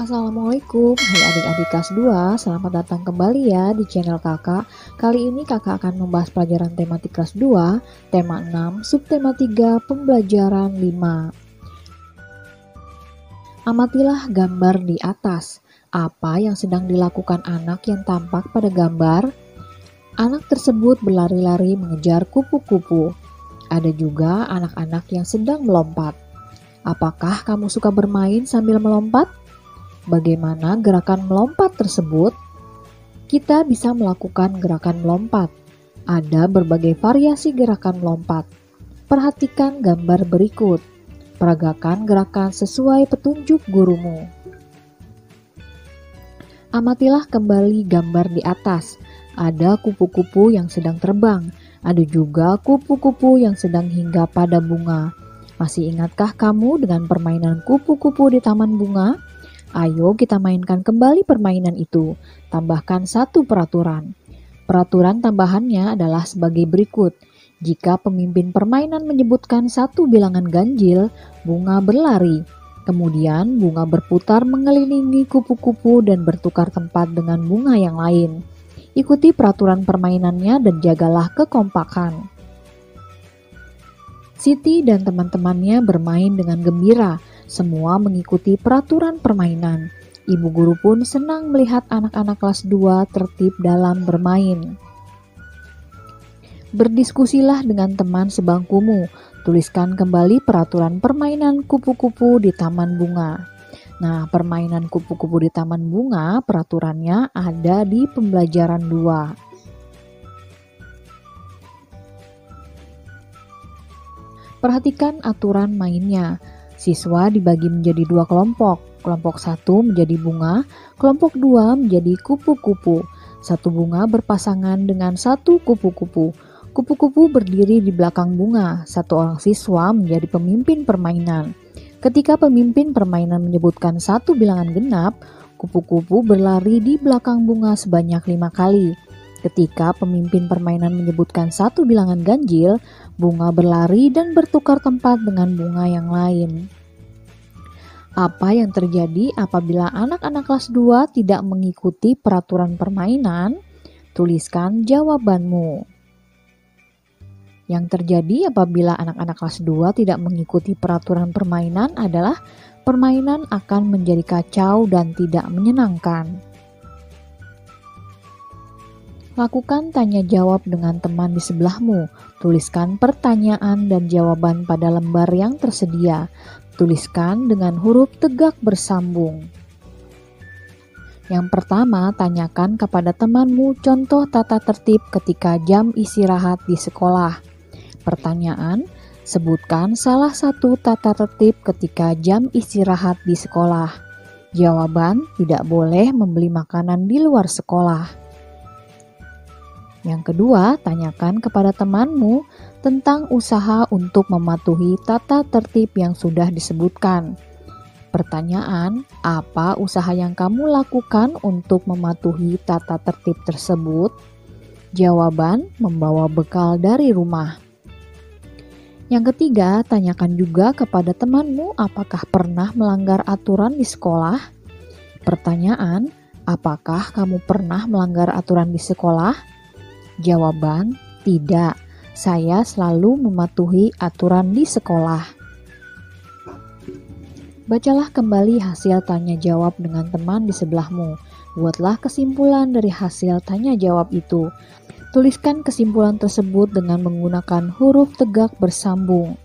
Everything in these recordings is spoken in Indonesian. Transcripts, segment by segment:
Assalamualaikum, hai adik-adik kelas 2, selamat datang kembali ya di channel kakak. Kali ini kakak akan membahas pelajaran tematik kelas 2, tema 6, subtema 3, pembelajaran 5. Amatilah gambar di atas. Apa yang sedang dilakukan anak yang tampak pada gambar? Anak tersebut berlari-lari mengejar kupu-kupu. Ada juga anak-anak yang sedang melompat. Apakah kamu suka bermain sambil melompat? Bagaimana gerakan melompat tersebut? Kita bisa melakukan gerakan melompat. Ada berbagai variasi gerakan melompat. Perhatikan gambar berikut. Peragakan gerakan sesuai petunjuk gurumu. Amatilah kembali gambar di atas. Ada kupu-kupu yang sedang terbang. Ada juga kupu-kupu yang sedang hinggap pada bunga. Masih ingatkah kamu dengan permainan kupu-kupu di taman bunga? Ayo kita mainkan kembali permainan itu. Tambahkan satu peraturan. Peraturan tambahannya adalah sebagai berikut. Jika pemimpin permainan menyebutkan satu bilangan ganjil, bunga berlari. Kemudian bunga berputar mengelilingi kupu-kupu dan bertukar tempat dengan bunga yang lain. Ikuti peraturan permainannya dan jagalah kekompakan. Siti dan teman-temannya bermain dengan gembira. Semua mengikuti peraturan permainan. Ibu guru pun senang melihat anak-anak kelas 2 tertib dalam bermain. Berdiskusilah dengan teman sebangkumu. Tuliskan kembali peraturan permainan kupu-kupu di taman bunga. Nah, permainan kupu-kupu di taman bunga, peraturannya ada di pembelajaran 2. Perhatikan aturan mainnya. Siswa dibagi menjadi dua kelompok. Kelompok 1 menjadi bunga, kelompok 2 menjadi kupu-kupu. Satu bunga berpasangan dengan satu kupu-kupu. Kupu-kupu berdiri di belakang bunga. Satu orang siswa menjadi pemimpin permainan. Ketika pemimpin permainan menyebutkan satu bilangan genap, kupu-kupu berlari di belakang bunga sebanyak 5 kali. Ketika pemimpin permainan menyebutkan satu bilangan ganjil, bunga berlari dan bertukar tempat dengan bunga yang lain. Apa yang terjadi apabila anak-anak kelas 2 tidak mengikuti peraturan permainan? Tuliskan jawabanmu. Yang terjadi apabila anak-anak kelas 2 tidak mengikuti peraturan permainan adalah permainan akan menjadi kacau dan tidak menyenangkan. Lakukan tanya jawab dengan teman di sebelahmu. Tuliskan pertanyaan dan jawaban pada lembar yang tersedia. Tuliskan dengan huruf tegak bersambung. Yang pertama, tanyakan kepada temanmu contoh tata tertib ketika jam istirahat di sekolah. Pertanyaan, sebutkan salah satu tata tertib ketika jam istirahat di sekolah. Jawaban, tidak boleh membeli makanan di luar sekolah. Yang kedua, tanyakan kepada temanmu tentang usaha untuk mematuhi tata tertib yang sudah disebutkan. Pertanyaan, apa usaha yang kamu lakukan untuk mematuhi tata tertib tersebut? Jawaban, membawa bekal dari rumah. Yang ketiga, tanyakan juga kepada temanmu apakah pernah melanggar aturan di sekolah? Pertanyaan, apakah kamu pernah melanggar aturan di sekolah? Jawaban, tidak. Saya selalu mematuhi aturan di sekolah. Bacalah kembali hasil tanya jawab dengan teman di sebelahmu. Buatlah kesimpulan dari hasil tanya jawab itu. Tuliskan kesimpulan tersebut dengan menggunakan huruf tegak bersambung.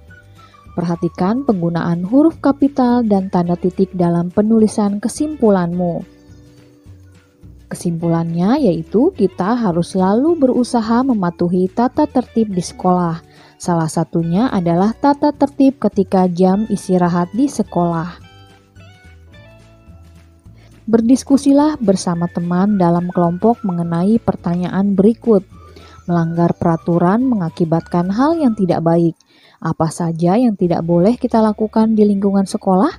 Perhatikan penggunaan huruf kapital dan tanda titik dalam penulisan kesimpulanmu. Kesimpulannya yaitu kita harus selalu berusaha mematuhi tata tertib di sekolah. Salah satunya adalah tata tertib ketika jam istirahat di sekolah. Berdiskusilah bersama teman dalam kelompok mengenai pertanyaan berikut. Melanggar peraturan mengakibatkan hal yang tidak baik. Apa saja yang tidak boleh kita lakukan di lingkungan sekolah?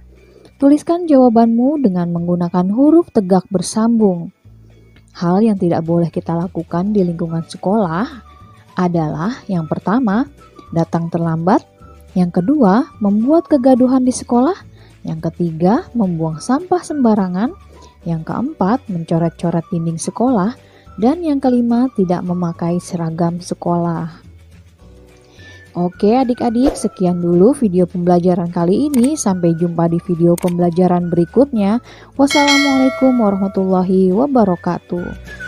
Tuliskan jawabanmu dengan menggunakan huruf tegak bersambung. Hal yang tidak boleh kita lakukan di lingkungan sekolah adalah yang pertama, datang terlambat, yang kedua, membuat kegaduhan di sekolah, yang ketiga, membuang sampah sembarangan, yang keempat, mencoret-coret dinding sekolah, dan yang kelima, tidak memakai seragam sekolah. Oke adik-adik, sekian dulu video pembelajaran kali ini. Sampai jumpa di video pembelajaran berikutnya. Wassalamualaikum warahmatullahi wabarakatuh.